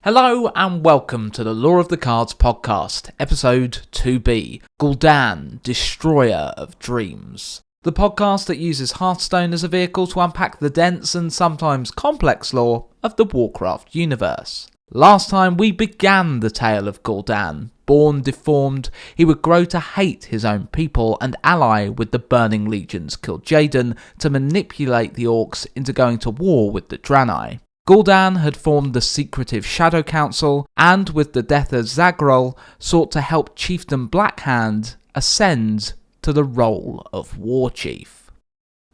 Hello and welcome to the Lore of the Cards podcast, episode 2B, Gul'dan, Destroyer of Dreams. The podcast that uses Hearthstone as a vehicle to unpack the dense and sometimes complex lore of the Warcraft universe. Last time we began the tale of Gul'dan. Born deformed, he would grow to hate his own people and ally with the Burning Legion's Kil'Jaeden to manipulate the orcs into going to war with the Draenei. Gul'dan had formed the secretive Shadow Council, and with the death of Zag'rul, sought to help Chieftain Blackhand ascend to the role of War Chief.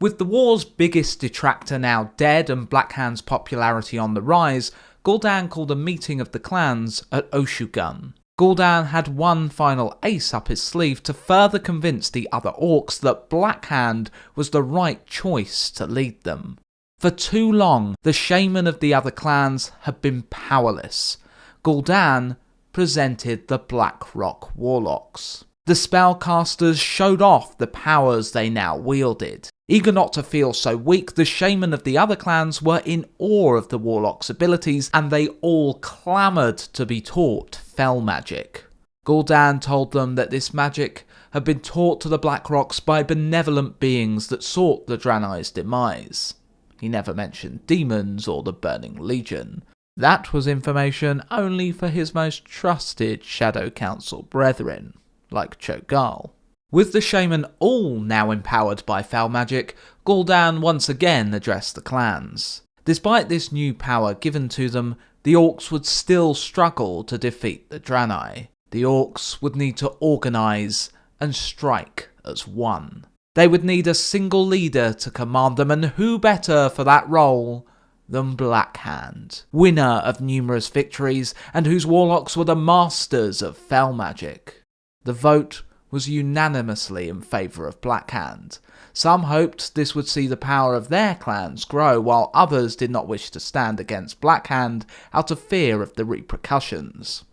With the war's biggest detractor now dead and Blackhand's popularity on the rise, Gul'dan called a meeting of the clans at Cho'Gall. Gul'dan had one final ace up his sleeve to further convince the other orcs that Blackhand was the right choice to lead them. For too long, the shaman of the other clans had been powerless. Gul'dan presented the Black Rock Warlocks. The spellcasters showed off the powers they now wielded. Eager not to feel so weak, the shaman of the other clans were in awe of the Warlocks' abilities, and they all clamoured to be taught Fel magic. Gul'dan told them that this magic had been taught to the Black Rocks by benevolent beings that sought the Draenei's demise. He never mentioned demons or the Burning Legion. That was information only for his most trusted Shadow Council brethren, like Cho'Gall. With the shaman all now empowered by Fel magic, Gul'dan once again addressed the clans. Despite this new power given to them, the orcs would still struggle to defeat the Draenei. The orcs would need to organise and strike as one. They would need a single leader to command them, and who better for that role than Blackhand, winner of numerous victories and whose warlocks were the masters of Fel magic. The vote was unanimously in favour of Blackhand. Some hoped this would see the power of their clans grow, while others did not wish to stand against Blackhand out of fear of the repercussions.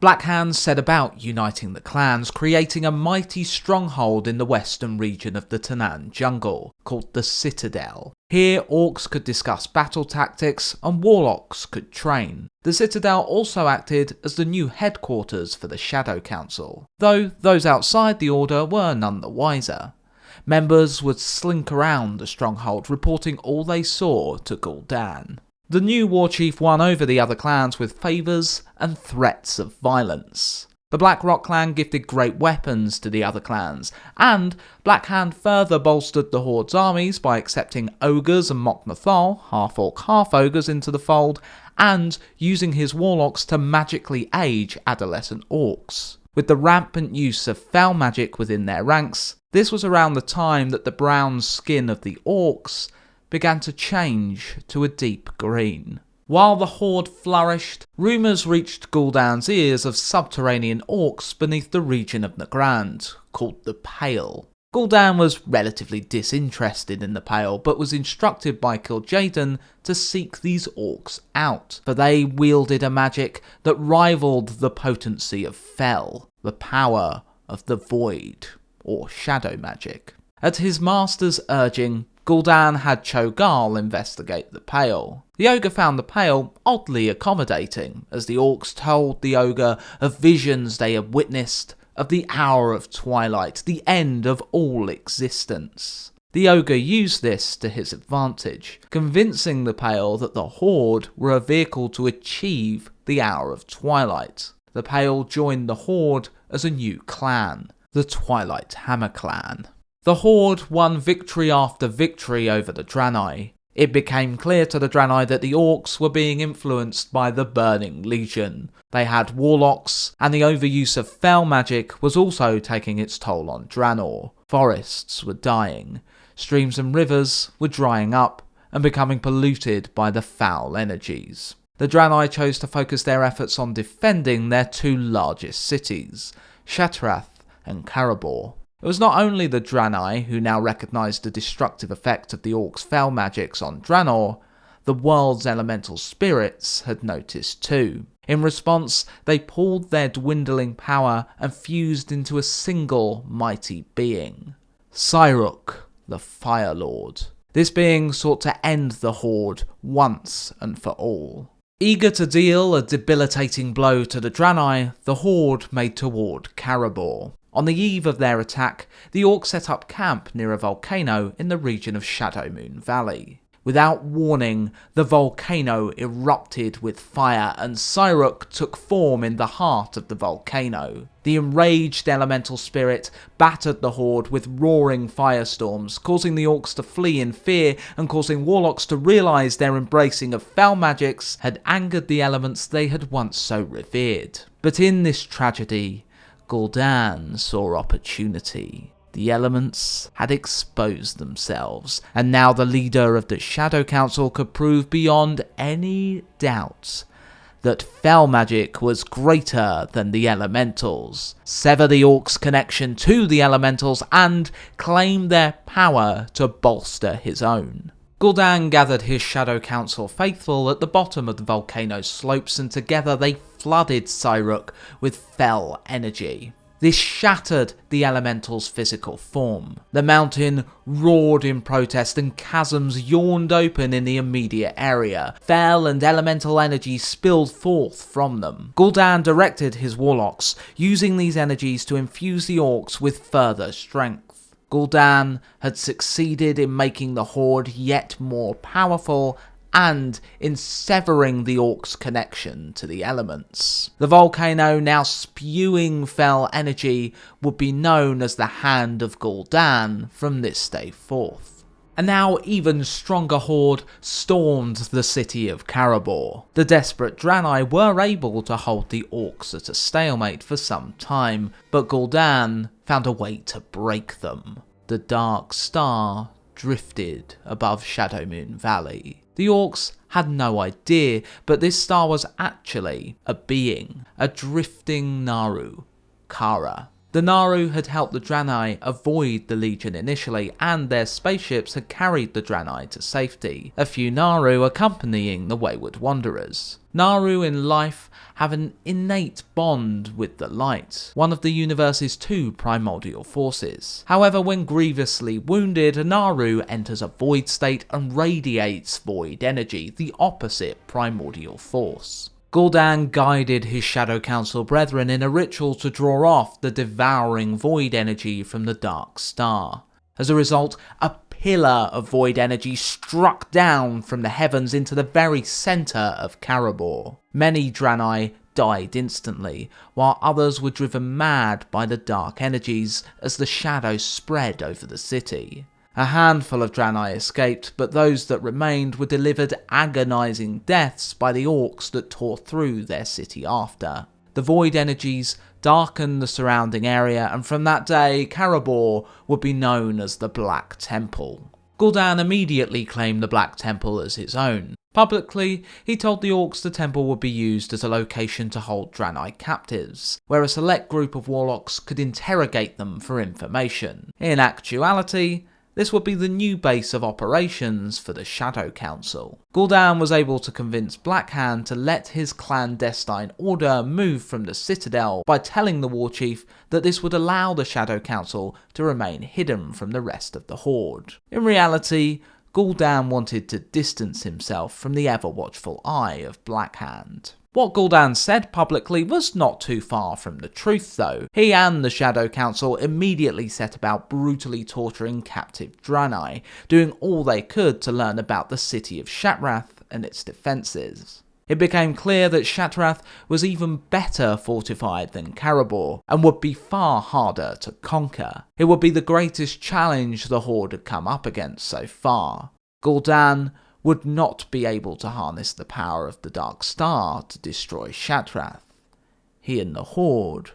Blackhand set about uniting the clans, creating a mighty stronghold in the western region of the Tanaan jungle, called the Citadel. Here orcs could discuss battle tactics and warlocks could train. The Citadel also acted as the new headquarters for the Shadow Council, though those outside the Order were none the wiser. Members would slink around the stronghold, reporting all they saw to Gul'dan. The new war chief won over the other clans with favours and threats of violence. The Black Rock clan gifted great weapons to the other clans, and Blackhand further bolstered the Horde's armies by accepting ogres and Mok Nathal, half-orc, half-ogres, into the fold, and using his warlocks to magically age adolescent orcs. With the rampant use of Fel magic within their ranks, this was around the time that the brown skin of the orcs began to change to a deep green. While the Horde flourished, rumours reached Gul'dan's ears of subterranean orcs beneath the region of Ner'zhul, called the Pale. Gul'dan was relatively disinterested in the Pale, but was instructed by Kil'Jaeden to seek these orcs out, for they wielded a magic that rivalled the potency of Fel, the power of the Void, or shadow magic. At his master's urging, Gul'dan had Cho'Gall investigate the Pale. The ogre found the Pale oddly accommodating, as the orcs told the ogre of visions they had witnessed of the hour of twilight, the end of all existence. The ogre used this to his advantage, convincing the Pale that the Horde were a vehicle to achieve the hour of twilight. The Pale joined the Horde as a new clan, the Twilight Hammer clan. The Horde won victory after victory over the Draenei. It became clear to the Draenei that the orcs were being influenced by the Burning Legion. They had warlocks, and the overuse of Fel magic was also taking its toll on Draenor. Forests were dying, streams and rivers were drying up and becoming polluted by the foul energies. The Draenei chose to focus their efforts on defending their two largest cities, Shattrath and Karabor. It was not only the Draenei who now recognised the destructive effect of the orcs' Fel magics on Draenor, the world's elemental spirits had noticed too. In response, they pulled their dwindling power and fused into a single mighty being, Cyruk, the Fire Lord. This being sought to end the Horde once and for all. Eager to deal a debilitating blow to the Draenei, the Horde made toward Karabor. On the eve of their attack, the orcs set up camp near a volcano in the region of Shadowmoon Valley. Without warning, the volcano erupted with fire and Cyruk took form in the heart of the volcano. The enraged elemental spirit battered the Horde with roaring firestorms, causing the orcs to flee in fear and causing warlocks to realise their embracing of foul magics had angered the elements they had once so revered. But in this tragedy, Gul'dan saw opportunity. The elements had exposed themselves, and now the leader of the Shadow Council could prove beyond any doubt that fell magic was greater than the elementals, sever the orcs' connection to the elementals, and claim their power to bolster his own. Gul'dan gathered his Shadow Council faithful at the bottom of the volcano's slopes, and together they flooded Cyruk with fell energy. This shattered the elemental's physical form. The mountain roared in protest and chasms yawned open in the immediate area. Fell and elemental energy spilled forth from them. Gul'dan directed his warlocks, using these energies to infuse the orcs with further strength. Gul'dan had succeeded in making the Horde yet more powerful and in severing the orcs' connection to the elements. The volcano, now spewing fell energy, would be known as the Hand of Gul'dan from this day forth. A now even stronger Horde stormed the city of Karabor. The desperate Draenei were able to hold the orcs at a stalemate for some time, but Gul'dan found a way to break them. The Dark Star drifted above Shadowmoon Valley. The orcs had no idea, but this star was actually a being, a drifting Naru, Kara. The Naru had helped the Draenei avoid the Legion initially, and their spaceships had carried the Draenei to safety, a few Naru accompanying the wayward wanderers. Naru in life have an innate bond with the light, one of the universe's two primordial forces. However, when grievously wounded, a Naru enters a void state and radiates void energy, the opposite primordial force. Gul'dan guided his Shadow Council brethren in a ritual to draw off the devouring void energy from the Dark Star. As a result, a pillar of void energy struck down from the heavens into the very centre of Karabor. Many Draenei died instantly, while others were driven mad by the dark energies as the shadows spread over the city. A handful of Draenei escaped, but those that remained were delivered agonising deaths by the orcs that tore through their city after. The void energies darkened the surrounding area, and from that day, Karabor would be known as the Black Temple. Gul'dan immediately claimed the Black Temple as his own. Publicly, he told the orcs the temple would be used as a location to hold Draenei captives, where a select group of warlocks could interrogate them for information. In actuality, this would be the new base of operations for the Shadow Council. Gul'dan was able to convince Blackhand to let his clandestine order move from the Citadel by telling the War Chief that this would allow the Shadow Council to remain hidden from the rest of the Horde. In reality, Gul'dan wanted to distance himself from the ever-watchful eye of Blackhand. What Gul'dan said publicly was not too far from the truth though. He and the Shadow Council immediately set about brutally torturing captive Draenei, doing all they could to learn about the city of Shattrath and its defences. It became clear that Shattrath was even better fortified than Karabor, and would be far harder to conquer. It would be the greatest challenge the Horde had come up against so far. Gul'dan would not be able to harness the power of the Dark Star to destroy Shattrath. He and the Horde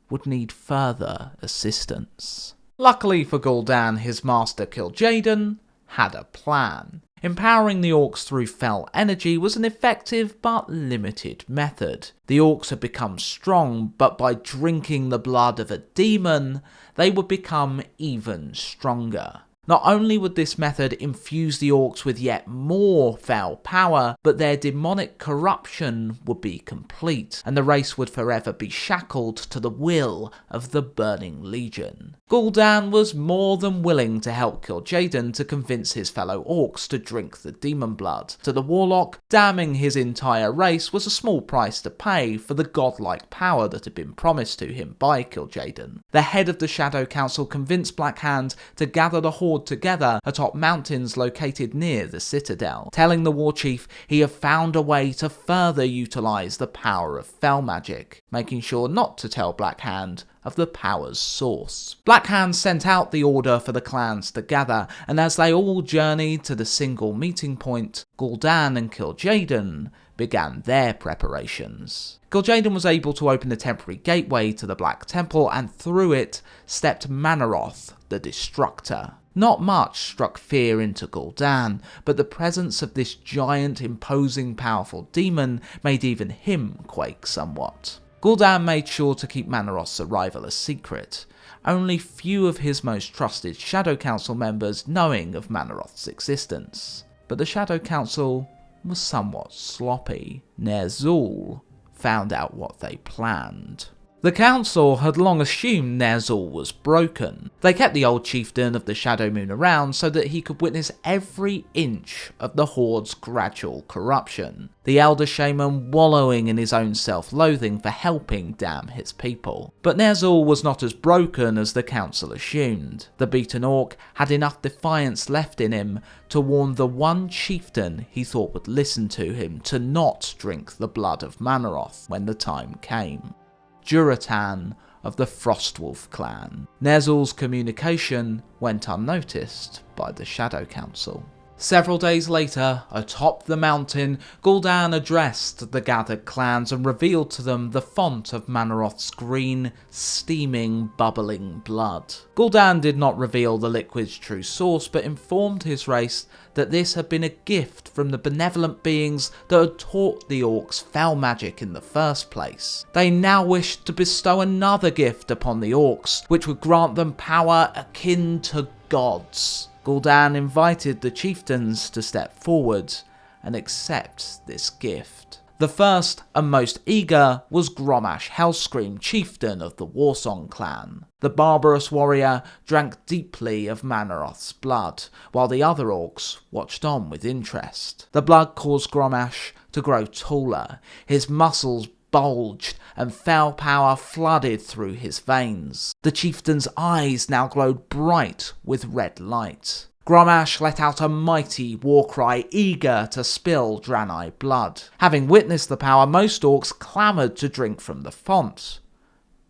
would need further assistance. Luckily for Gul'dan, his master Kil'Jaeden had a plan. Empowering the orcs through fell energy was an effective but limited method. The orcs had become strong, but by drinking the blood of a demon, they would become even stronger. Not only would this method infuse the orcs with yet more foul power, but their demonic corruption would be complete, and the race would forever be shackled to the will of the Burning Legion. Gul'dan was more than willing to help Kil'Jaeden to convince his fellow orcs to drink the demon blood. To the warlock, damning his entire race was a small price to pay for the godlike power that had been promised to him by Kil'Jaeden. The head of the Shadow Council convinced Black Hand to gather the horde together atop mountains located near the citadel, telling the war chief he had found a way to further utilise the power of fell magic, making sure not to tell Black Hand of the power's source. Black Hand sent out the order for the clans to gather, and as they all journeyed to the single meeting point, Gul'dan and Kil'Jaeden began their preparations. Kil'Jaeden was able to open the temporary gateway to the Black Temple, and through it stepped Mannoroth, the Destructor. Not much struck fear into Gul'dan, but the presence of this giant, imposing, powerful demon made even him quake somewhat. Gul'dan made sure to keep Mannoroth's arrival a secret, only few of his most trusted Shadow Council members knowing of Mannoroth's existence. But the Shadow Council was somewhat sloppy. Ner'zhul found out what they planned. The council had long assumed Ner'zhul was broken. They kept the old chieftain of the Shadow Moon around so that he could witness every inch of the Horde's gradual corruption, the Elder Shaman wallowing in his own self-loathing for helping damn his people. But Ner'zhul was not as broken as the council assumed. The beaten orc had enough defiance left in him to warn the one chieftain he thought would listen to him to not drink the blood of Mannoroth when the time came. Cho'Gall of the Frostwolf clan. Ner'zhul's communication went unnoticed by the Shadow Council. Several days later, atop the mountain, Gul'dan addressed the gathered clans and revealed to them the font of Mannoroth's green, steaming, bubbling blood. Gul'dan did not reveal the liquid's true source, but informed his race that this had been a gift from the benevolent beings that had taught the orcs fell magic in the first place. They now wished to bestow another gift upon the orcs, which would grant them power akin to gods. Gul'dan invited the chieftains to step forward and accept this gift. The first and most eager was Grommash Hellscream, chieftain of the Warsong clan. The barbarous warrior drank deeply of Mannoroth's blood, while the other orcs watched on with interest. The blood caused Grommash to grow taller, his muscles bulged, and fell power flooded through his veins. The chieftain's eyes now glowed bright with red light. Grommash let out a mighty war cry, eager to spill Draenei blood. Having witnessed the power, most orcs clamoured to drink from the font,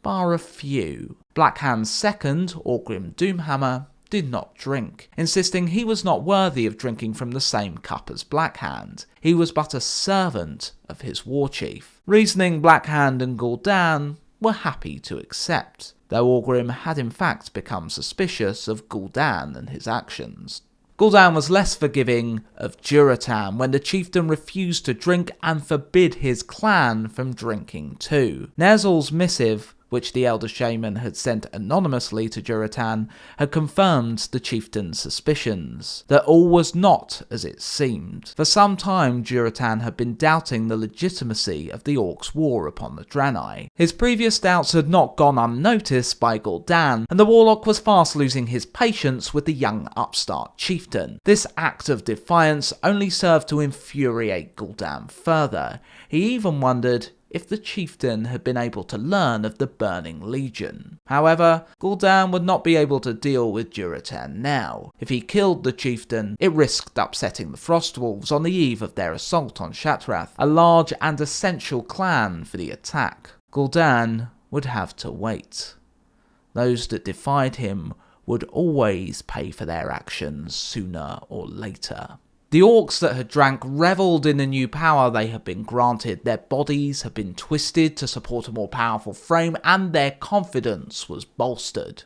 bar a few. Black Hand's second, Orgrim Doomhammer, did not drink, insisting he was not worthy of drinking from the same cup as Black Hand. He was but a servant of his war chief. Reasoning Black Hand and Gul'dan were happy to accept, though Orgrim had in fact become suspicious of Gul'dan and his actions. Gul'dan was less forgiving of Cho'Gall when the chieftain refused to drink and forbid his clan from drinking too. Ner'zhul's missive, which the Elder Shaman had sent anonymously to Cho'Gall, had confirmed the chieftain's suspicions, that all was not as it seemed. For some time Cho'Gall had been doubting the legitimacy of the Orcs' war upon the Draenei. His previous doubts had not gone unnoticed by Gul'dan, and the warlock was fast losing his patience with the young upstart chieftain. This act of defiance only served to infuriate Gul'dan further. He even wondered if the chieftain had been able to learn of the Burning Legion. However, Gul'dan would not be able to deal with Cho'Gall now. If he killed the chieftain, it risked upsetting the Frostwolves on the eve of their assault on Shattrath, a large and essential clan for the attack. Gul'dan would have to wait. Those that defied him would always pay for their actions sooner or later. The orcs that had drank revelled in the new power they had been granted. Their bodies had been twisted to support a more powerful frame, and their confidence was bolstered.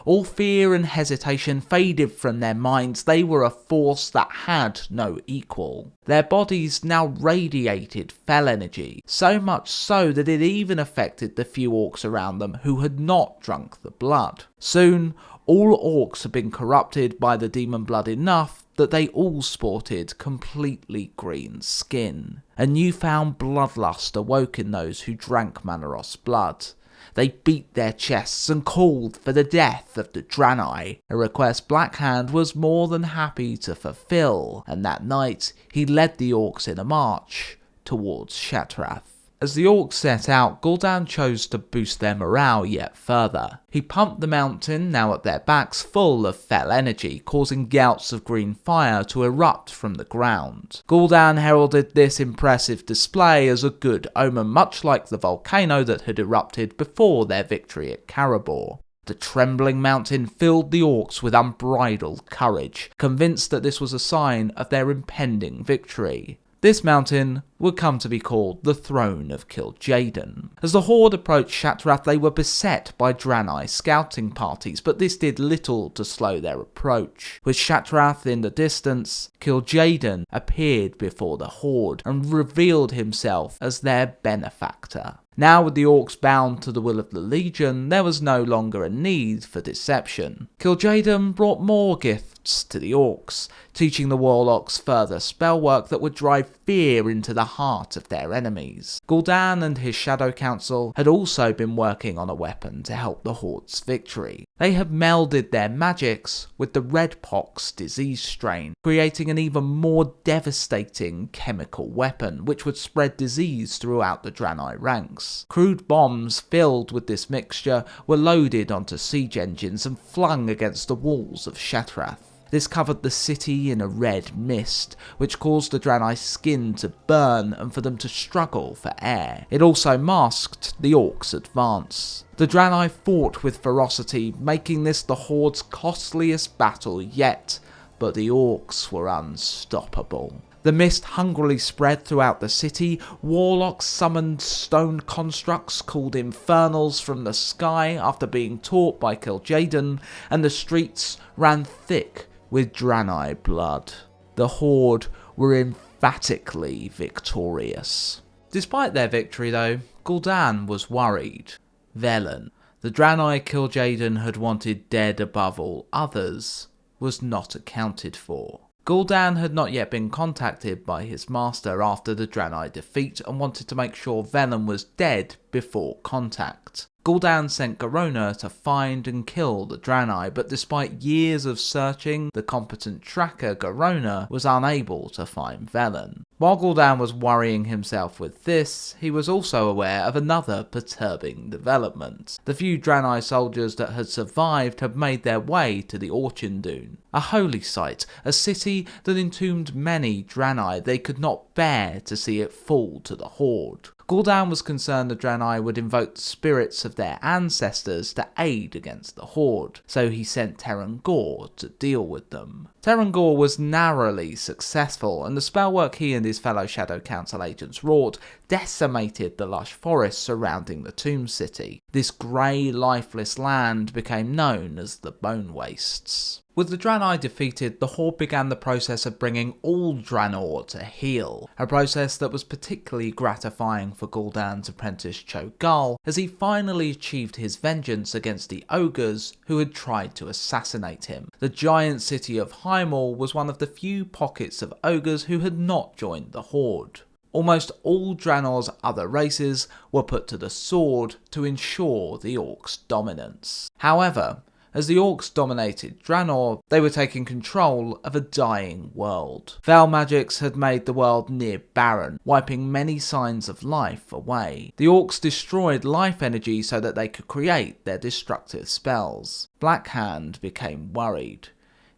All fear and hesitation faded from their minds. They were a force that had no equal. Their bodies now radiated fell energy, so much so that it even affected the few orcs around them who had not drunk the blood. Soon, All orcs had been corrupted by the demon blood enough that they all sported completely green skin. A newfound bloodlust awoke in those who drank Manoros's blood. They beat their chests and called for the death of the Draenei, a request Blackhand was more than happy to fulfill, and that night he led the orcs in a march towards Shattrath. As the orcs set out, Gul'dan chose to boost their morale yet further. He pumped the mountain, now at their backs, full of fell energy, causing gouts of green fire to erupt from the ground. Gul'dan heralded this impressive display as a good omen, much like the volcano that had erupted before their victory at Karabor. The trembling mountain filled the orcs with unbridled courage, convinced that this was a sign of their impending victory. This mountain would come to be called the Throne of Kil'Jaeden. As the Horde approached Shattrath, they were beset by Draenei scouting parties, but this did little to slow their approach. With Shattrath in the distance, Kil'Jaeden appeared before the Horde and revealed himself as their benefactor. Now with the orcs bound to the will of the Legion, there was no longer a need for deception. Kil'Jaeden brought more gifts to the orcs, teaching the warlocks further spellwork that would drive fear into the heart of their enemies. Gul'dan and his Shadow Council had also been working on a weapon to help the Horde's victory. They had melded their magics with the Red Pox disease strain, creating an even more devastating chemical weapon, which would spread disease throughout the Draenei ranks. Crude bombs filled with this mixture were loaded onto siege engines and flung against the walls of Shattrath. This covered the city in a red mist, which caused the Draenei's skin to burn and for them to struggle for air. It also masked the orcs' advance. The Draenei fought with ferocity, making this the Horde's costliest battle yet, but the orcs were unstoppable. The mist hungrily spread throughout the city. Warlocks summoned stone constructs called infernals from the sky after being taught by Kil'Jaeden, and the streets ran thick with Draenei blood. The Horde were emphatically victorious. Despite their victory though, Gul'dan was worried. Velen, the Draenei Kil'Jaeden had wanted dead above all others, was not accounted for. Gul'dan had not yet been contacted by his master after the Draenei defeat and wanted to make sure Velen was dead before contact. Gul'dan sent Garona to find and kill the Draenei, but despite years of searching, the competent tracker Garona was unable to find Velen. While Gul'dan was worrying himself with this, he was also aware of another perturbing development. The few Draenei soldiers that had survived had made their way to the Orchandun, a holy site, a city that entombed many Draenei. They could not bear to see it fall to the Horde. Gul'dan was concerned the Draenei would invoke the spirits of their ancestors to aid against the Horde, so he sent Terrangor to deal with them. Terrangor was narrowly successful, and the spellwork he and his fellow Shadow Council agents wrought decimated the lush forests surrounding the Tomb City. This grey, lifeless land became known as the Bone Wastes. With the Draenei defeated, the Horde began the process of bringing all Draenor to heel, a process that was particularly gratifying for Gul'dan's apprentice Cho'Gall, as he finally achieved his vengeance against the ogres who had tried to assassinate him. The giant city of Highmoor was one of the few pockets of ogres who had not joined the Horde. Almost all Draenor's other races were put to the sword to ensure the orcs' dominance. However, as the orcs dominated Draenor, they were taking control of a dying world. Foul magics had made the world near barren, wiping many signs of life away. The orcs destroyed life energy so that they could create their destructive spells. Blackhand became worried.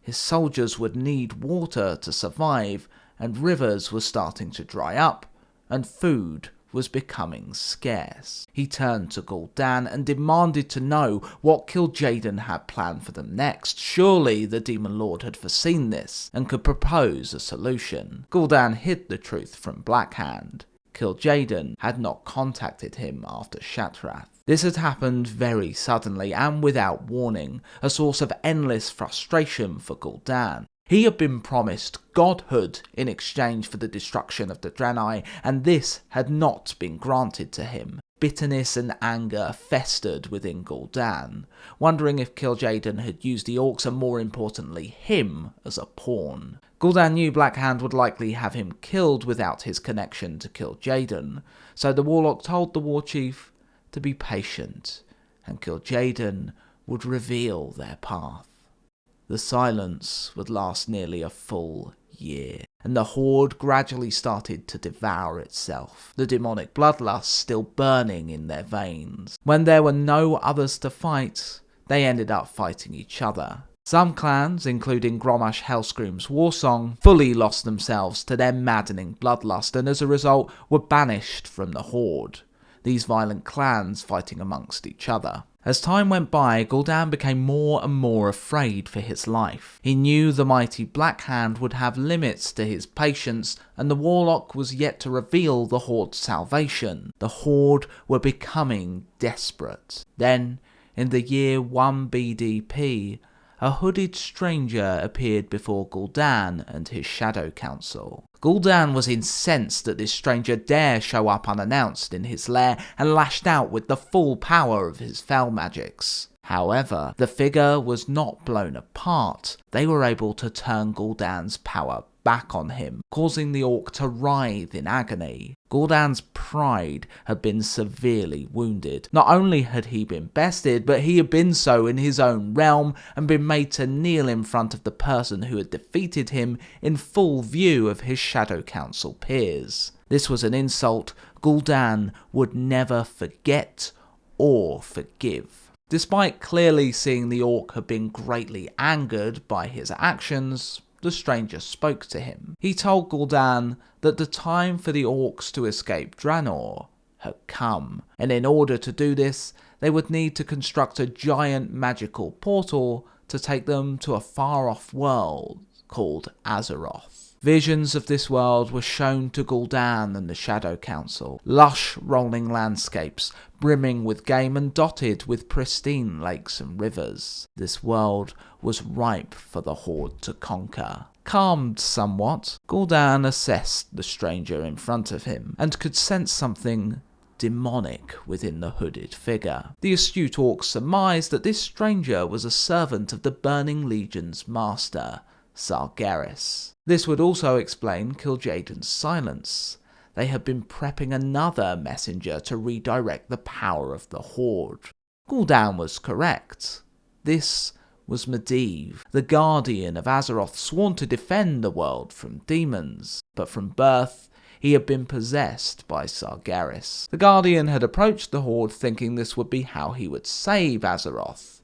His soldiers would need water to survive, and rivers were starting to dry up, and food was becoming scarce. He turned to Gul'dan and demanded to know what Kil'Jaeden had planned for them next. Surely the Demon Lord had foreseen this and could propose a solution. Gul'dan hid the truth from Blackhand. Kil'Jaeden had not contacted him after Shattrath. This had happened very suddenly and without warning, a source of endless frustration for Gul'dan. He had been promised godhood in exchange for the destruction of the Draenei, and this had not been granted to him. bitterness and anger festered within Gul'dan, wondering if Kil'Jaeden had used the orcs and, more importantly, him as a pawn. Gul'dan knew Black Hand would likely have him killed without his connection to Kil'Jaeden, so the warlock told the war chief to be patient, and Kil'Jaeden would reveal their path. The silence would last nearly a full year, and the horde gradually started to devour itself, the demonic bloodlust still burning in their veins. When there were no others to fight, they ended up fighting each other. Some clans, including Grommash Hellscream's warsong, fully lost themselves to their maddening bloodlust and as a result were banished from the horde, these violent clans fighting amongst each other. As time went by, Gul'dan became more and more afraid for his life. He knew the mighty Black Hand would have limits to his patience, and the warlock was yet to reveal the horde's salvation. The horde were becoming desperate. Then, in the year 1 BDP, a hooded stranger appeared before Gul'dan and his Shadow Council. Gul'dan was incensed that this stranger dare show up unannounced in his lair and lashed out with the full power of his fell magics. However, the figure was not blown apart. They were able to turn Gul'dan's power back on him, causing the orc to writhe in agony. Gul'dan's pride had been severely wounded. Not only had he been bested, but he had been so in his own realm and been made to kneel in front of the person who had defeated him in full view of his Shadow Council peers. This was an insult Gul'dan would never forget or forgive. Despite clearly seeing the orc had been greatly angered by his actions, the stranger spoke to him. He told Gul'dan that the time for the orcs to escape Draenei had come, and in order to do this, they would need to construct a giant magical portal to take them to a far-off world called Azeroth. Visions of this world were shown to Gul'dan and the Shadow Council. Lush rolling landscapes, brimming with game and dotted with pristine lakes and rivers. This world was ripe for the horde to conquer. Calmed somewhat, Gul'dan assessed the stranger in front of him, and could sense something demonic within the hooded figure. The astute orc surmised that this stranger was a servant of the Burning Legion's master, Sargeras. This would also explain Kil'Jaeden's silence. They had been prepping another messenger to redirect the power of the horde. Gul'dan was correct. This was Medivh, the guardian of Azeroth, sworn to defend the world from demons, but from birth he had been possessed by Sargeras. The guardian had approached the horde thinking this would be how he would save Azeroth,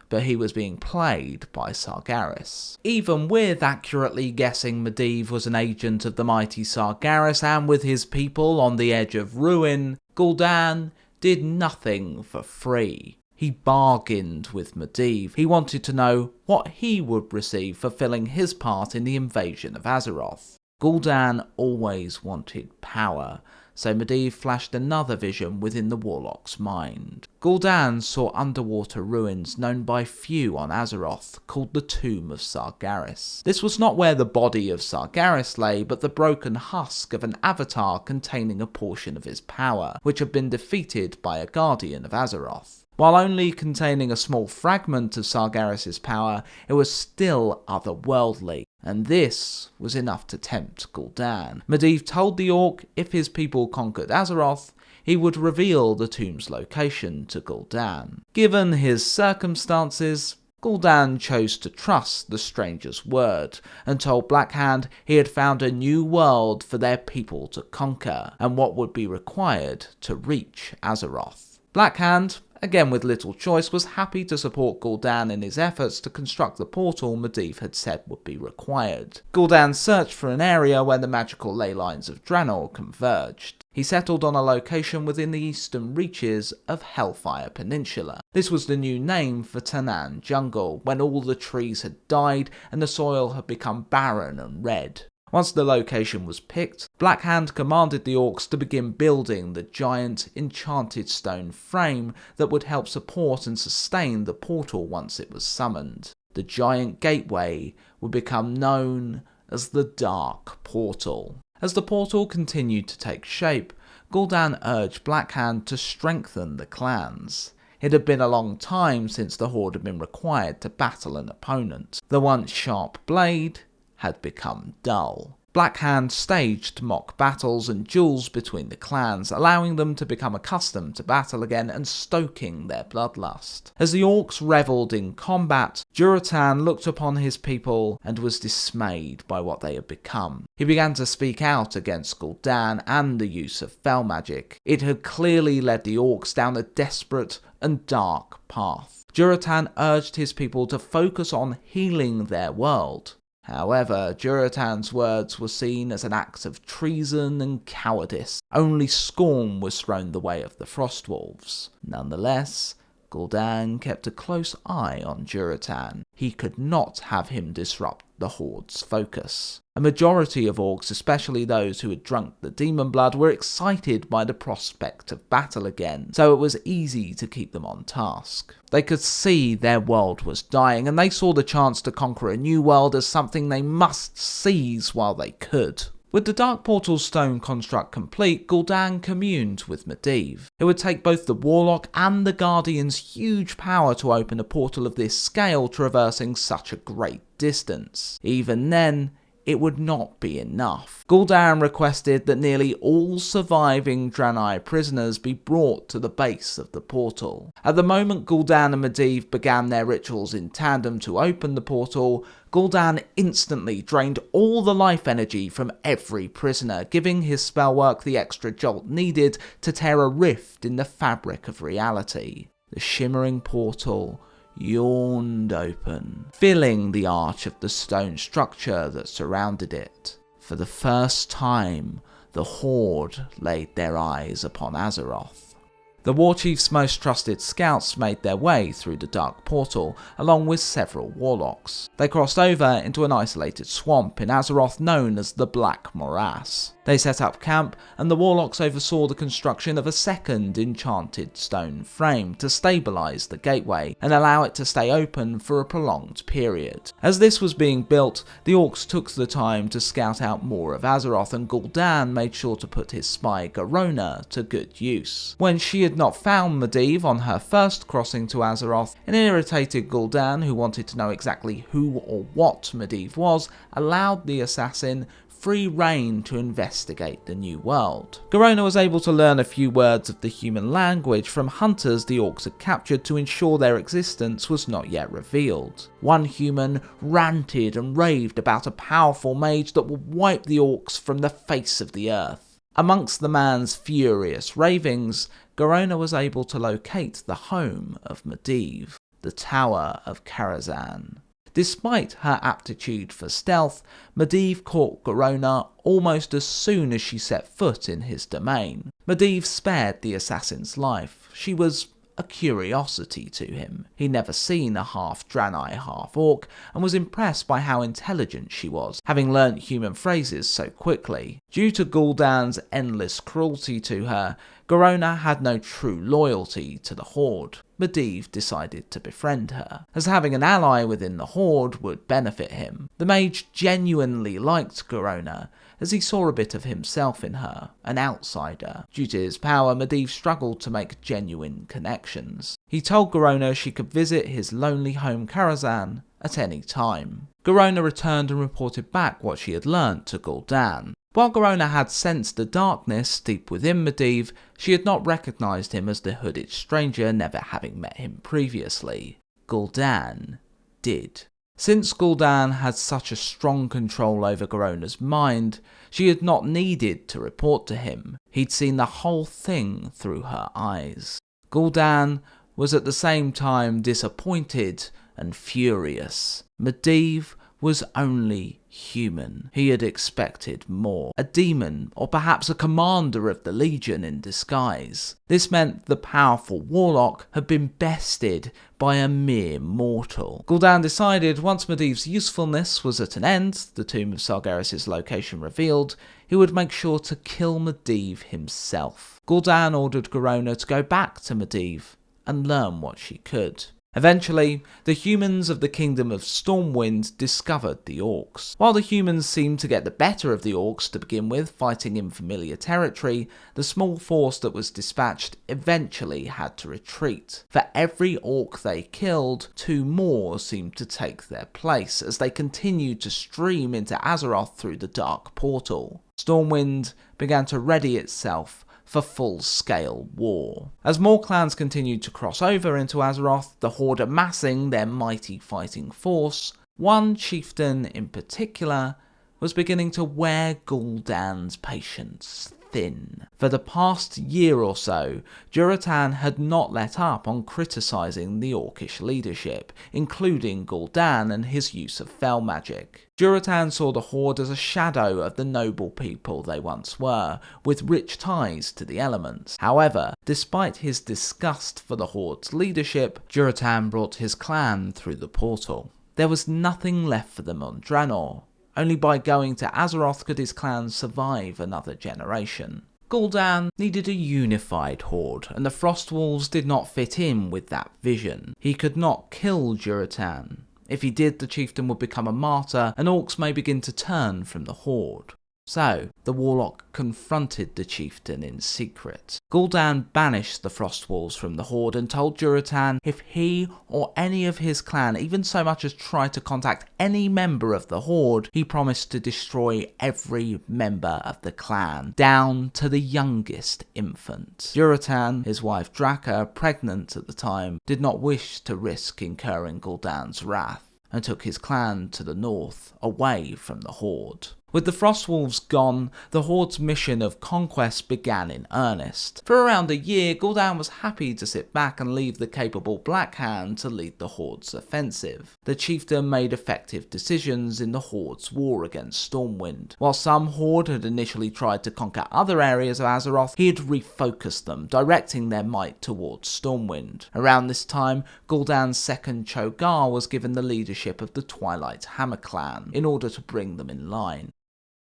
but he was being played by Sargeras. Even with accurately guessing Medivh was an agent of the mighty Sargeras and with his people on the edge of ruin, Gul'dan did nothing for free. He bargained with Medivh. He wanted to know what he would receive for filling his part in the invasion of Azeroth. Gul'dan always wanted power, so Medivh flashed another vision within the warlock's mind. Gul'dan saw underwater ruins known by few on Azeroth, called the Tomb of Sargeras. This was not where the body of Sargeras lay, but the broken husk of an avatar containing a portion of his power, which had been defeated by a guardian of Azeroth. While only containing a small fragment of Sargeras' power, it was still otherworldly, and this was enough to tempt Gul'dan. Medivh told the orc if his people conquered Azeroth, he would reveal the tomb's location to Gul'dan. Given his circumstances, Gul'dan chose to trust the stranger's word, and told Black Hand he had found a new world for their people to conquer, and what would be required to reach Azeroth. Black Hand, again with little choice, was happy to support Gul'dan in his efforts to construct the portal Medivh had said would be required. Gul'dan searched for an area where the magical ley lines of Draenei converged. He settled on a location within the eastern reaches of Hellfire Peninsula. This was the new name for Tanaan Jungle, when all the trees had died and the soil had become barren and red. Once the location was picked, Black Hand commanded the orcs to begin building the giant, enchanted stone frame that would help support and sustain the portal once it was summoned. The giant gateway would become known as the Dark Portal. As the portal continued to take shape, Gul'dan urged Blackhand to strengthen the clans. It had been a long time since the Horde had been required to battle an opponent. The once sharp blade had become dull. Blackhand staged mock battles and duels between the clans, allowing them to become accustomed to battle again and stoking their bloodlust. As the orcs revelled in combat, Gul'dan looked upon his people and was dismayed by what they had become. He began to speak out against Gul'dan and the use of fel magic. It had clearly led the orcs down a desperate and dark path. Gul'dan urged his people to focus on healing their world. However, Gul'dan's words were seen as an act of treason and cowardice. Only scorn was thrown the way of the Frostwolves. Nonetheless, Gul'dan kept a close eye on Gul'dan. He could not have him disrupt the Horde's focus. A majority of orcs, especially those who had drunk the demon blood, were excited by the prospect of battle again, so it was easy to keep them on task. They could see their world was dying, and they saw the chance to conquer a new world as something they must seize while they could. With the Dark Portal's stone construct complete, Gul'dan communed with Medivh. It would take both the Warlock and the Guardian's huge power to open a portal of this scale, traversing such a great distance. Even then, it would not be enough. Gul'dan requested that nearly all surviving Draenei prisoners be brought to the base of the portal. At the moment Gul'dan and Medivh began their rituals in tandem to open the portal, Gul'dan instantly drained all the life energy from every prisoner, giving his spellwork the extra jolt needed to tear a rift in the fabric of reality. The shimmering portal yawned open, filling the arch of the stone structure that surrounded it. For the first time, the Horde laid their eyes upon Azeroth. The Warchief's most trusted scouts made their way through the Dark Portal, along with several Warlocks. They crossed over into an isolated swamp in Azeroth known as the Black Morass. They set up camp, and the Warlocks oversaw the construction of a second enchanted stone frame to stabilise the gateway and allow it to stay open for a prolonged period. As this was being built, the Orcs took the time to scout out more of Azeroth, and Gul'dan made sure to put his spy Garona to good use. When she had not found Medivh on her first crossing to Azeroth, an irritated Gul'dan, who wanted to know exactly who or what Medivh was, allowed the assassin free rein to investigate the new world. Garona was able to learn a few words of the human language from hunters the orcs had captured to ensure their existence was not yet revealed. One human ranted and raved about a powerful mage that would wipe the orcs from the face of the earth. Amongst the man's furious ravings, Garona was able to locate the home of Medivh, the Tower of Karazhan. Despite her aptitude for stealth, Medivh caught Garona almost as soon as she set foot in his domain. Medivh spared the assassin's life. She was a curiosity to him. He'd never seen a half Draenei, half orc, and was impressed by how intelligent she was, having learnt human phrases so quickly. Due to Gul'dan's endless cruelty to her, Garona had no true loyalty to the Horde. Medivh decided to befriend her, as having an ally within the Horde would benefit him. The mage genuinely liked Garona, as he saw a bit of himself in her, an outsider. Due to his power, Medivh struggled to make genuine connections. He told Garona she could visit his lonely home Karazhan at any time. Garona returned and reported back what she had learnt to Gul'dan. While Garona had sensed the darkness deep within Medivh, she had not recognised him as the hooded stranger, never having met him previously. Gul'dan did. Since Gul'dan had such a strong control over Garona's mind, she had not needed to report to him. He'd seen the whole thing through her eyes. Gul'dan was at the same time disappointed and furious. Medivh was only human. He had expected more. A demon, or perhaps a commander of the Legion in disguise. This meant the powerful Warlock had been bested by a mere mortal. Gul'dan decided once Medivh's usefulness was at an end, the tomb of Sargeras' location revealed, he would make sure to kill Medivh himself. Gul'dan ordered Garona to go back to Medivh and learn what she could. Eventually, the humans of the Kingdom of Stormwind discovered the orcs. While the humans seemed to get the better of the orcs to begin with, fighting in familiar territory, the small force that was dispatched eventually had to retreat. For every orc they killed, 2 more seemed to take their place as they continued to stream into Azeroth through the Dark Portal. Stormwind began to ready itself for full-scale war. As more clans continued to cross over into Azeroth, the Horde amassing their mighty fighting force, one chieftain in particular was beginning to wear Gul'dan's patience thin. For the past year or so, Durotan had not let up on criticising the Orcish leadership, including Gul'dan and his use of fel magic. Durotan saw the Horde as a shadow of the noble people they once were, with rich ties to the elements. However, despite his disgust for the Horde's leadership, Durotan brought his clan through the portal. There was nothing left for them on Draenei. Only by going to Azeroth could his clan survive another generation. Gul'dan needed a unified horde, and the Frostwolves did not fit in with that vision. He could not kill Durotan. If he did, the chieftain would become a martyr, and orcs may begin to turn from the horde. So, the warlock confronted the chieftain in secret. Gul'dan banished the Frostwolves from the Horde and told Durotan if he or any of his clan even so much as tried to contact any member of the Horde, he promised to destroy every member of the clan, down to the youngest infant. Durotan, his wife Draka, pregnant at the time, did not wish to risk incurring Gul'dan's wrath, and took his clan to the north, away from the Horde. With the Frostwolves gone, the Horde's mission of conquest began in earnest. For around a year, Gul'dan was happy to sit back and leave the capable Black Hand to lead the Horde's offensive. The chieftain made effective decisions in the Horde's war against Stormwind. While some Horde had initially tried to conquer other areas of Azeroth, he had refocused them, directing their might towards Stormwind. Around this time, Gul'dan's second Cho'Gall was given the leadership of the Twilight Hammer clan, in order to bring them in line.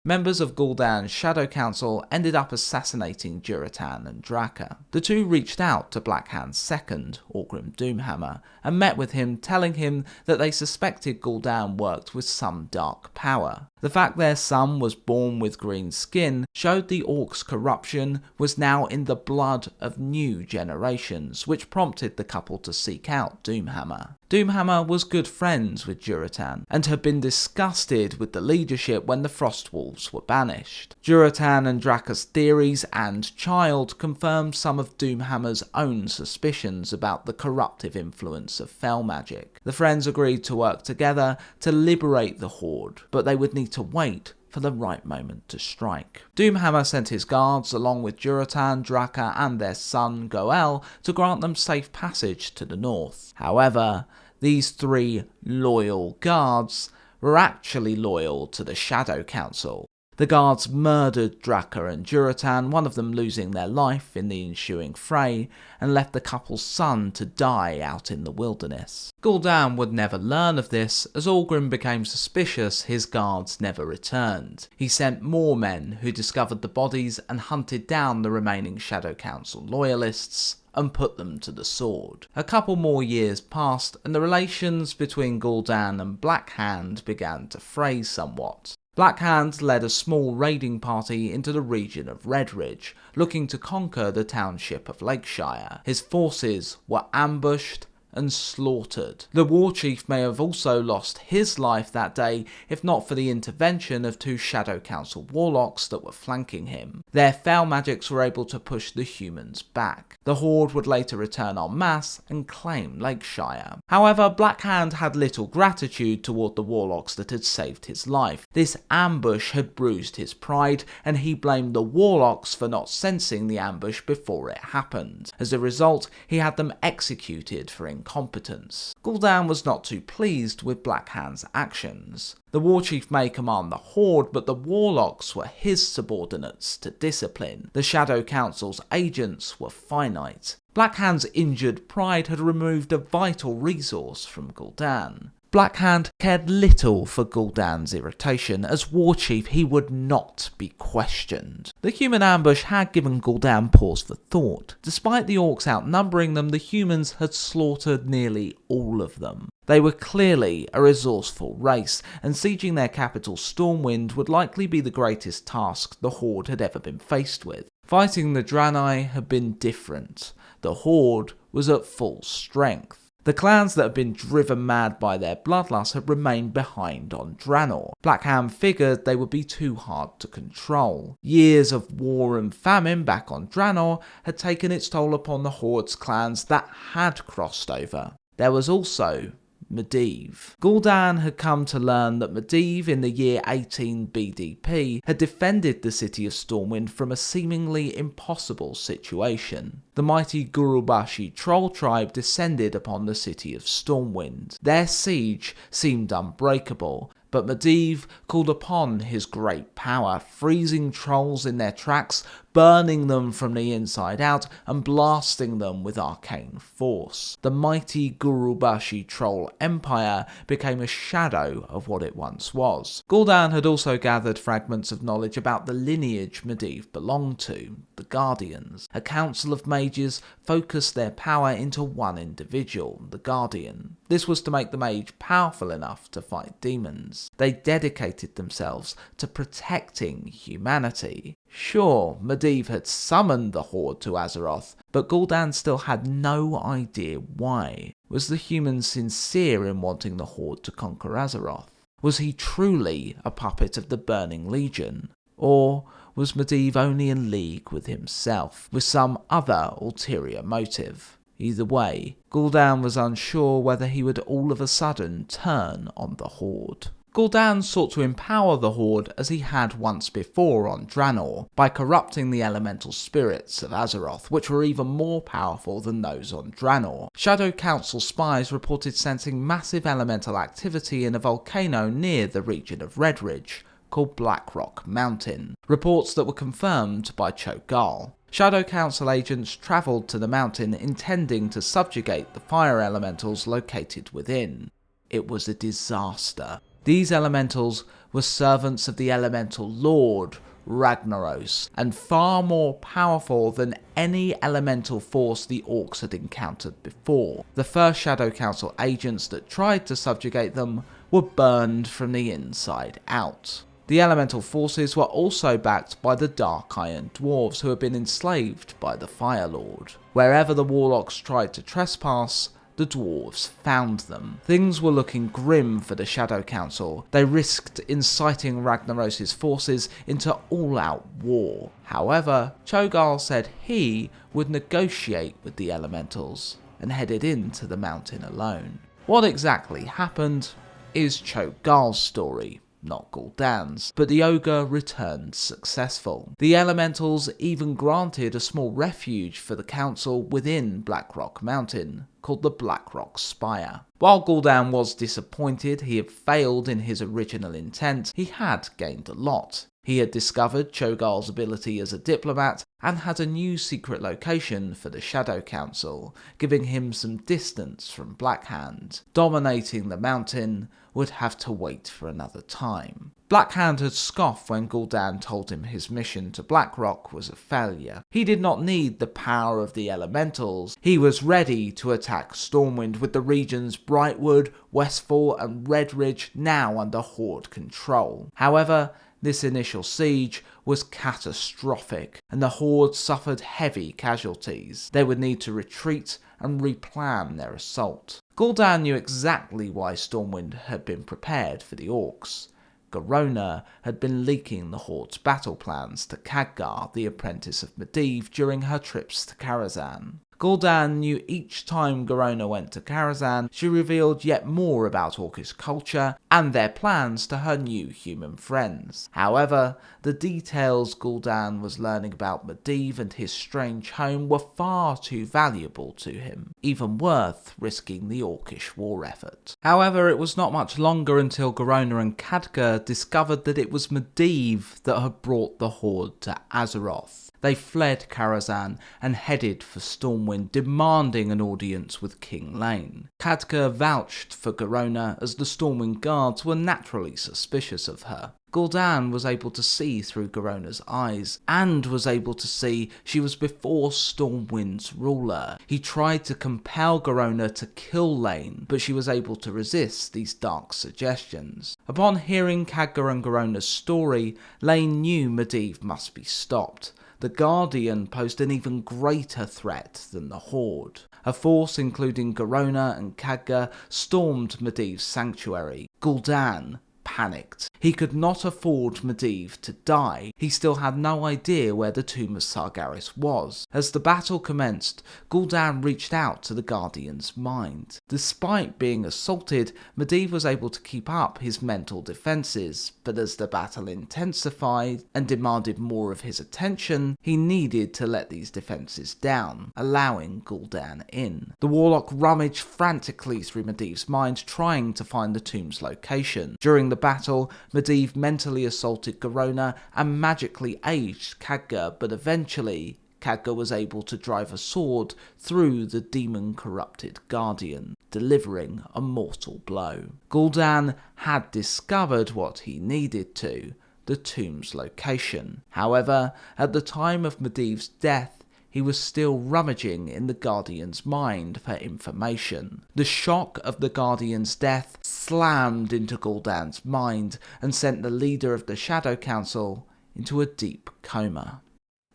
Members of Gul'dan's Shadow Council ended up assassinating Durotan and Draka. The two reached out to Black Hand's second, Orgrim Doomhammer, and met with him, telling him that they suspected Gul'dan worked with some dark power. The fact their son was born with green skin showed the orcs' corruption was now in the blood of new generations, which prompted the couple to seek out Doomhammer. Doomhammer was good friends with Durotan, and had been disgusted with the leadership when the Frostwolves were banished. Durotan and Draka's theories and child confirmed some of Doomhammer's own suspicions about the corruptive influence of fel magic. The friends agreed to work together to liberate the Horde, but they would need to wait for the right moment to strike. Doomhammer sent his guards along with Durotan, Draka and their son Gul'dan to grant them safe passage to the north. However, these 3 loyal guards were actually loyal to the Shadow Council. The guards murdered Draka and Durotan, one of them losing their life in the ensuing fray, and left the couple's son to die out in the wilderness. Gul'dan would never learn of this, as Orgrim became suspicious his guards never returned. He sent more men who discovered the bodies and hunted down the remaining Shadow Council loyalists and put them to the sword. A couple more years passed and the relations between Gul'dan and Black Hand began to fray somewhat. Black Hand led a small raiding party into the region of Redridge, looking to conquer the township of Lakeshire. His forces were ambushed and slaughtered. The war chief may have also lost his life that day if not for the intervention of 2 Shadow Council warlocks that were flanking him. Their fel magics were able to push the humans back. The Horde would later return en masse and claim Lakeshire. However, Black Hand had little gratitude toward the warlocks that had saved his life. This ambush had bruised his pride, and he blamed the warlocks for not sensing the ambush before it happened. As a result, he had them executed for incompetence. Gul'dan was not too pleased with Black Hand's actions. The war chief may command the Horde, but the warlocks were his subordinates to discipline. The Shadow Council's agents were finite. Black Hand's injured pride had removed a vital resource from Gul'dan. Blackhand cared little for Gul'dan's irritation. As war chief, he would not be questioned. The human ambush had given Gul'dan pause for thought. Despite the orcs outnumbering them, the humans had slaughtered nearly all of them. They were clearly a resourceful race, and sieging their capital Stormwind would likely be the greatest task the Horde had ever been faced with. Fighting the Draenei had been different. The Horde was at full strength. The clans that had been driven mad by their bloodlust had remained behind on Draenor. Blackhand figured they would be too hard to control. Years of war and famine back on Draenor had taken its toll upon the Horde's clans that had crossed over. There was also Medivh. Gul'dan had come to learn that Medivh in the year 18 BDP had defended the city of Stormwind from a seemingly impossible situation. The mighty Gurubashi troll tribe descended upon the city of Stormwind. Their siege seemed unbreakable, but Medivh called upon his great power, freezing trolls in their tracks, burning them from the inside out, and blasting them with arcane force. The mighty Gurubashi troll empire became a shadow of what it once was. Gul'dan had also gathered fragments of knowledge about the lineage Medivh belonged to, the Guardians. A council of mages focused their power into one individual, the Guardian. This was to make the mage powerful enough to fight demons. They dedicated themselves to protecting humanity. Sure, Medivh had summoned the Horde to Azeroth, but Gul'dan still had no idea why. Was the human sincere in wanting the Horde to conquer Azeroth? Was he truly a puppet of the Burning Legion? Or was Medivh only in league with himself, with some other ulterior motive? Either way, Gul'dan was unsure whether he would all of a sudden turn on the Horde. Gul'dan sought to empower the Horde as he had once before on Draenor, by corrupting the elemental spirits of Azeroth, which were even more powerful than those on Draenor. Shadow Council spies reported sensing massive elemental activity in a volcano near the region of Redridge, called Blackrock Mountain, reports that were confirmed by Cho'Gall. Shadow Council agents travelled to the mountain intending to subjugate the fire elementals located within. It was a disaster. These elementals were servants of the elemental lord, Ragnaros, and far more powerful than any elemental force the orcs had encountered before. The first Shadow Council agents that tried to subjugate them were burned from the inside out. The elemental forces were also backed by the Dark Iron Dwarves who had been enslaved by the Fire Lord. Wherever the Warlocks tried to trespass, the dwarves found them. Things were looking grim for the Shadow Council. They risked inciting Ragnaros' forces into all-out war. However, Cho'Gall said he would negotiate with the elementals and headed into the mountain alone. What exactly happened is Cho'Gall's story, not Gul'dan's, but the ogre returned successful. The elementals even granted a small refuge for the council within Blackrock Mountain, called the Blackrock Spire. While Gul'dan was disappointed he had failed in his original intent, he had gained a lot. He had discovered Cho'Gall's ability as a diplomat and had a new secret location for the Shadow Council, giving him some distance from Blackhand. Dominating the mountain would have to wait for another time. Blackhand had scoffed when Gul'dan told him his mission to Blackrock was a failure. He did not need the power of the elementals. He was ready to attack Stormwind with the regions Brightwood, Westfall and Redridge now under Horde control. However, this initial siege was catastrophic, and the Horde suffered heavy casualties. They would need to retreat and replan their assault. Gul'dan knew exactly why Stormwind had been prepared for the orcs. Garona had been leaking the Horde's battle plans to Khadgar, the apprentice of Medivh, during her trips to Karazhan. Gul'dan knew each time Garona went to Karazhan, she revealed yet more about Orcish culture and their plans to her new human friends. However, the details Gul'dan was learning about Medivh and his strange home were far too valuable to him, even worth risking the Orcish war effort. However, it was not much longer until Garona and Khadgar discovered that it was Medivh that had brought the Horde to Azeroth. They fled Karazhan and headed for Stormwind, demanding an audience with Kil'Jaeden. Khadgar vouched for Garona as the Stormwind guards were naturally suspicious of her. Gul'dan was able to see through Garona's eyes, and was able to see she was before Stormwind's ruler. He tried to compel Garona to kill Lane, but she was able to resist these dark suggestions. Upon hearing Khadgar and Garona's story, Lane knew Medivh must be stopped. The Guardian posed an even greater threat than the Horde. A force including Garona and Khadgar stormed Medivh's sanctuary. Gul'dan panicked. He could not afford Medivh to die. He still had no idea where the tomb of Sargeras was. As the battle commenced, Gul'dan reached out to the Guardian's mind. Despite being assaulted, Medivh was able to keep up his mental defences, but as the battle intensified and demanded more of his attention, he needed to let these defences down, allowing Gul'dan in. The Warlock rummaged frantically through Medivh's mind, trying to find the tomb's location. During the battle, Medivh mentally assaulted Garona and magically aged Khadgar, but eventually Khadgar was able to drive a sword through the demon-corrupted Guardian, delivering a mortal blow. Gul'dan had discovered what he needed to, the tomb's location. However, at the time of Medivh's death, he was still rummaging in the Guardian's mind for information. The shock of the Guardian's death slammed into Gul'dan's mind and sent the leader of the Shadow Council into a deep coma.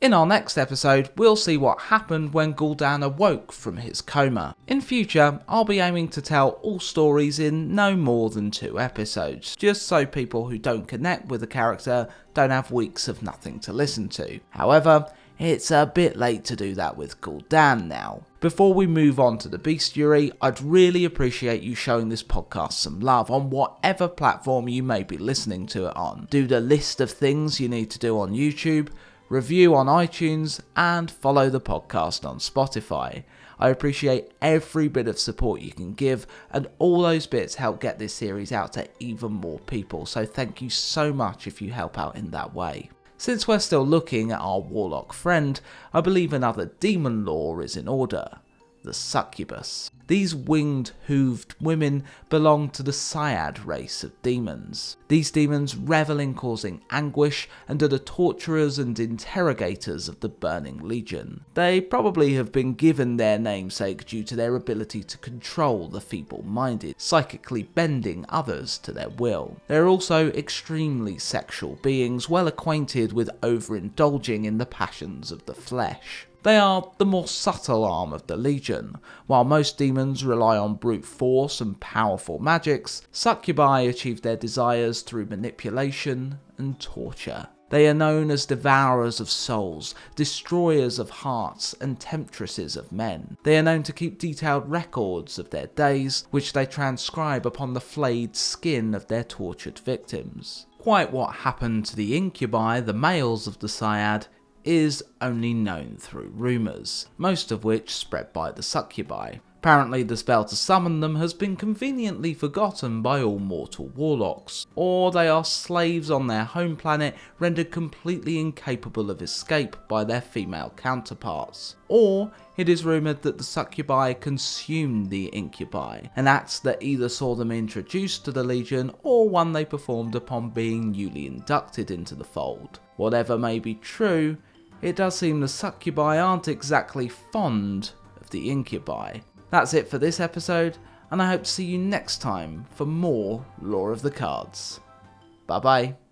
In our next episode, we'll see what happened when Gul'dan awoke from his coma. In future, I'll be aiming to tell all stories in no more than 2 episodes, just so people who don't connect with the character don't have weeks of nothing to listen to. However, it's a bit late to do that with Gul'dan now. Before we move on to the bestiary, I'd really appreciate you showing this podcast some love on whatever platform you may be listening to it on. Do the list of things you need to do on YouTube, review on iTunes, and follow the podcast on Spotify. I appreciate every bit of support you can give, and all those bits help get this series out to even more people, so thank you so much if you help out in that way. Since we're still looking at our warlock friend, I believe another demon lore is in order: the succubus. These winged, hooved women belong to the Syad race of demons. These demons revel in causing anguish and are the torturers and interrogators of the Burning Legion. They probably have been given their namesake due to their ability to control the feeble-minded, psychically bending others to their will. They are also extremely sexual beings, well acquainted with overindulging in the passions of the flesh. They are the more subtle arm of the Legion. While most demons rely on brute force and powerful magics, succubi achieve their desires through manipulation and torture. They are known as devourers of souls, destroyers of hearts, and temptresses of men. They are known to keep detailed records of their days, which they transcribe upon the flayed skin of their tortured victims. Quite what happened to the incubi, the males of the Syad, is only known through rumours, most of which spread by the succubi. Apparently the spell to summon them has been conveniently forgotten by all mortal warlocks, or they are slaves on their home planet rendered completely incapable of escape by their female counterparts. Or it is rumoured that the succubi consumed the incubi, an act that either saw them introduced to the Legion or one they performed upon being newly inducted into the fold. Whatever may be true, it does seem the succubi aren't exactly fond of the incubi. That's it for this episode, and I hope to see you next time for more Lore of the Cards. Bye bye.